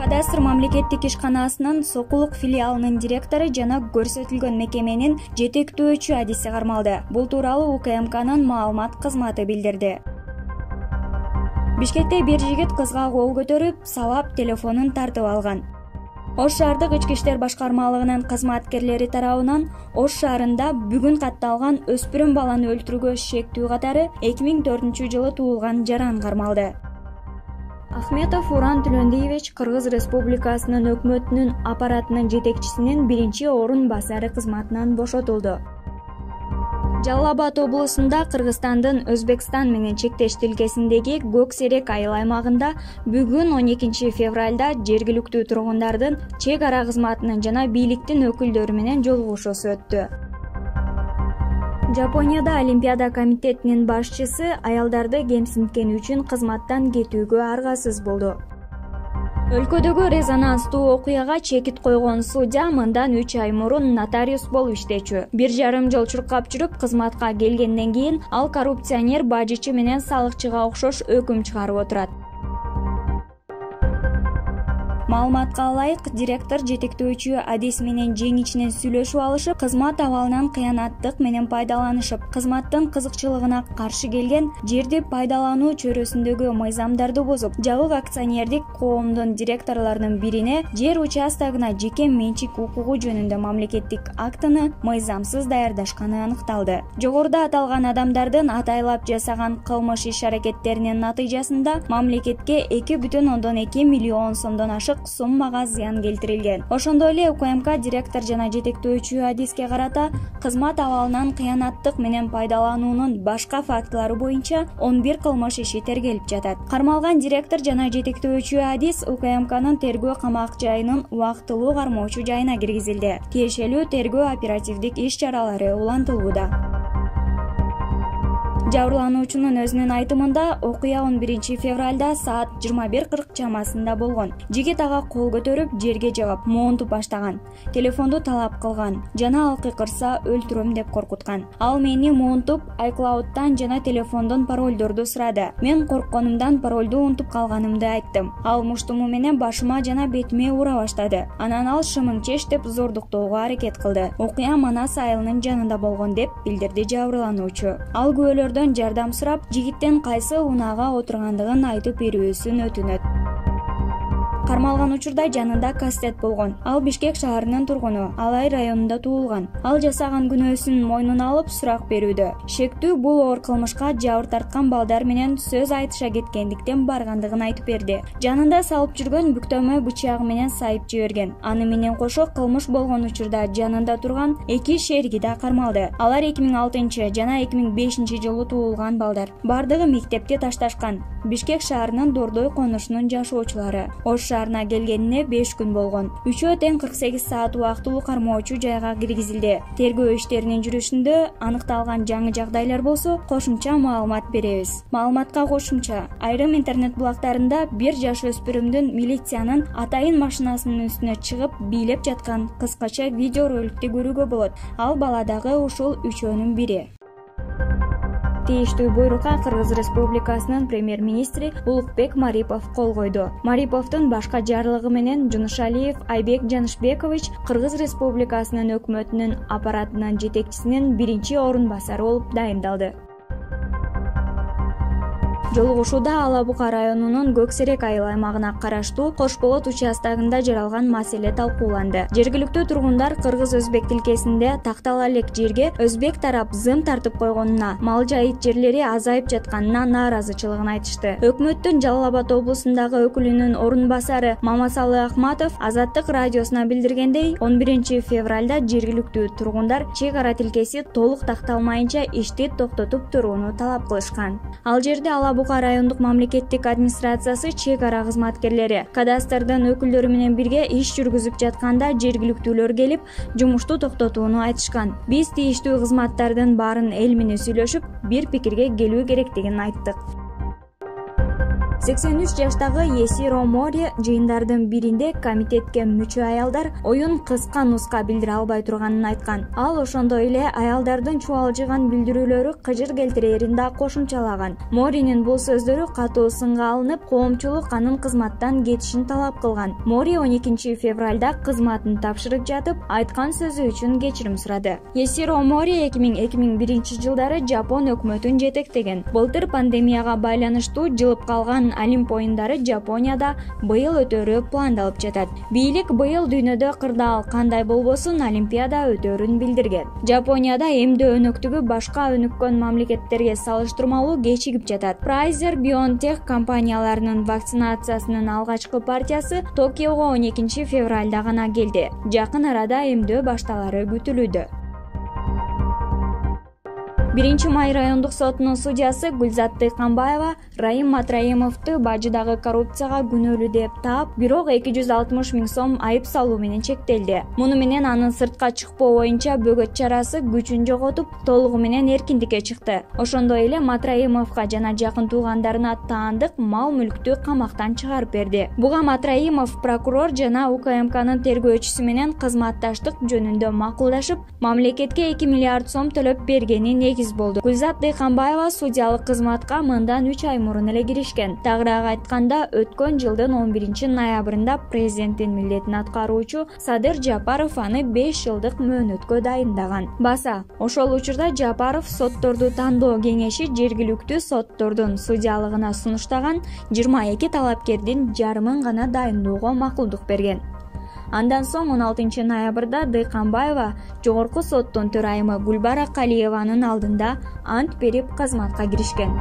Кадастр мамлекеттик ишканасынын Сокулук филиалынын директору жана көрсөтүлгөн мекеменин жетектөөчү адиси кармалды. Бул тууралуу УКМКнын маалымат кызматы билдирди. Бишкекте бир жигит кызга кол көтөрүп, сабап телефонун тартып алган. Ош шаардык ички иштер башкармалыгынын кызматкерлери тарабынан Ош шаарында бүгүн катталган өспүрүм баланы өлтүрүүгө шектүү катары 2004-жылы туулган жаран кармалды. Ахметов Уран Төлөндиевич Кыргыз Республикасынын өкмөтүнүн аппаратынын жетекчисинин биринчи орун басары кызматынан бошотулду. Жалал Абад облусунда Кыргызстандын Өзбекстан менен чектеш тилкесиндеги Көк Серек айыл аймагында бүгүн 12 февралда жергиликтүү тургундардын чек ара кызматынын жана бийликтин өкүлдөрү менен жолугушуусу өттү. Жапонияда Олимпиада комитетинин башчысы аялдарды кемсинткени үчүн кызматтан кетүүгө аргасыз болду. Өлкөдөгү резонанстуу окуяга чекит койгон судья мындан 3 ай мурун нотариус болуп иштечү. 1,5 жыл чуркап жүрүп кызматка келгенден кийин ал коррупционер, бажычы менен салыкчыга окшош өкүм чыгарып отурат. Маалыматка ылайык, директор жетектөөчү адис менен жең ичинен сүйлөшүп алышып, кызмат абалынан кыянаттык менен пайдаланышып, кызматтын кызыкчылыгына каршы келген, жерди пайдалануу чөйрөсүндөгү мыйзамдарды бузуп, жабык акционердик коомдун директорлорунун бирине жер участогуна жеке менчик укугу жөнүндө мамлекеттик актыны мыйзамсыз даярдашканы аныкталды. Жогоруда аталган адамдардын атайлап жасаган кылмыш иш-аракеттеринин натыйжасында мамлекетке 2,2 миллион сомдон ашык суммага зыян келтирилген. Ошондой эле УКМК директор жана жетектөөчү адиске карата кызмат абалынан кыянаттык менен пайдалануунун башка фактылары боюнча 11 кылмыш иши тергелип жатат. Кармалган директор жана жетектөөчү адис УКМКнын тергөө камак жайынын убактылуу кармоочу жайына киргизилди. Тиешелүү тергөө оперативдик иш-чаралары улантылууда. Жабырлануучунун өзүнүн айтымында окуя 11 февралда саат 21:40 чамасында болгон. Жигит ага кол көтөрүп, жерге жагып, моонтуп баштаган. Телефонду талап кылган жана ал кыйкырса өлтүрөм деп коркуткан. Ал мени моонтуп, iCloud'дан жана телефондон паролдорду сурады. Мен коркконумдан паролду унутуп калганымды айттым. Ал муштуму менен башыма жана бетиме ура баштады. Анан ал шымыңчеш деп зордуктоого аракет кылды. Окуя Манас айылынын жанында болгон деп билдирди жабырлануучу. Ал күбөлөрдөн жардам сурап, жигиттен кайсы унаага отургандыгын айтып берүүсүн өтүнөт. Кармалган учурда жанында кастет болгон. Ал Бишкек шаарынын тургуну, Алай районунда туулган. Ал жасаган күнөөсүн мойнуна алып сурак берүүдө. Шектүү бул оор кылмышка жабыр тарткан балдар менен сөз айтыша кеткендиктен баргандыгын айтып берди. Жанында салып жүргөн бүктөмө бычагы менен сайып жиберген. Аны менен кошо кылмыш болгон учурда жанында турган 2 шерги да кармалды. Алар 2006 жана 2005 жылы туулган балдар. Бардыгы мектепте ташташкан. Бишкек шаарынын Дордой конушунун жашоочулары. Ош шаарына келгенине 5 күн болгон. Үчөө тең 48 саат убактылуу кармоочу жайга киргизилди. Тергөө иштеринин жүрүшүндө аныкталган жаңы жагдайлар болсо, кошумча маалымат беребиз. Маалыматка кошумча, айрым интернет булактарында бир жаш өспүрүмдүн милициянын атайын машинасынын үстүнө чыгып бийлеп жаткан кыскача видео роликти көрүүгө болот. Ал баладагы ушул үчөөнүн бири. Тийиштүү буйрукка Кыргыз Республикасынын премьер-министри Улукбек Марипов кол койду. Мариповдун башка жарлыгы менен Жунушалиев Айбек Жанышбекович Кыргыз Республикасынын өкмөтүнүн аппаратынын жетекчисинин биринчи орун басары болуп дайындалды. Жолугушууда Ала Бука районунун Көк Серек айыл аймагына караштуу Кош Болот участогунда жаралган маселе талкууланды. Жергиликтүү тургундар кыргыз-өзбек тилкесинде тактала элек жерге өзбек тарап зым тартып койгонуна, мал жайыт жерлери азайып жатканына нааразычылыгын айтышты. Өкмөттүн Жалал Абад облусундагы өкүлүнүн орун басары Мамасалы Ахматов Азаттык радиосуна билдиргендей, 11 февралда жергиликтүү тургундар чек ара тилкеси толук такталмайынча ишти токтотуп турууну талап кылышкан. Ал жерде Ала Бука райондук мамлекеттик администрациясы чек ара кызматкерлери кадастрдын өкүлдөрү менен бирге иш жүргүзүп жатканда жергиликтүүлөр келип, жумушту токтотууну айтышкан. Биз тийиштүү кызматтардын баарын эл менен сүйлөшүп, бир пикирге келүү керектигин айттык. 83 жаштагы Есиро Мори жыйындардын биринде комитетке мүчө аялдар оюн кыска нуска билдире албай турганын айткан. Ал ошондой эле аялдардын чубалжыган билдирүүлөрү кыжыр келтирээрин да кошумчалаган. Моринин бул сөздөрү катуу сынга алынып, коомчулук анын кызматтан кетишин талап кылган. Мори 12 февралда кызматын тапшырып жатып, айткан сөзү үчүн кечирим сурады. Есиро Мори 2001 жылдары Жапон өкмөтүн жетектеген. Былтыр пандемияга байланыштуу жылып калган Олимп оюндары Жапонияда быйыл өтөрү пландалып жатат. Бийлик быйыл дүйнөдө кырдаал кандай болбосун Олимпиада өтөрүн билдирген. Жапонияда эмдөө өнөктүгү башка өнүккөн мамлекеттерге салыштырмалуу кечигип жатат. Pfizer-BioNTech компанияларынын вакцинациясынын алгачкы партиясы Токиого 12 февралда гана келди. Жакын арада эмдөө башталары күтүлүүдө. 1-Май райондук сотунун судьясы Гүлзат Дыйканбаева Раим Матраимовду бажыдагы коррупцияга күнөөлүү деп таап, бирок 260 миң сом айып салуу менен чектелди. Муну менен анын сыртка чыкпоо боюнча бөгөт чарасы күчүн жоготуп, толугу менен эркиндикке чыкты. Ошондой эле Матраимовго жана жакын туугандарына таандык мал-мүлктү камактан чыгарып берди. Буга Матраимов прокурор жана УКМКнын тергөөчүсү менен кызматташтык жөнүндө макулдашып, мамлекетке 2 миллиард сом төлөп бергени негиз болду. Гүлзат Дыйканбаева судьялык кызматка мындан 3 ай мурун эле киришкен. Тагыраак айтканда, өткөн жылдын 11 ноябрында президенттин милдетин аткаруучу Садыр Жапаров аны 5 жылдык мөөнөткө дайындаган. Баса, ошол учурда Жапаров сотторду тандоо кеңеши жергиликтүү соттордун судьялыгына сунуштаган 22 талапкердин жарымын гана дайындоого макулдук берген. Андан соң 16 ноябрда Дыйканбаева жогорку соттун төрайымы Гүлбара Калиеванын алдында ант берип кызматка киришкен.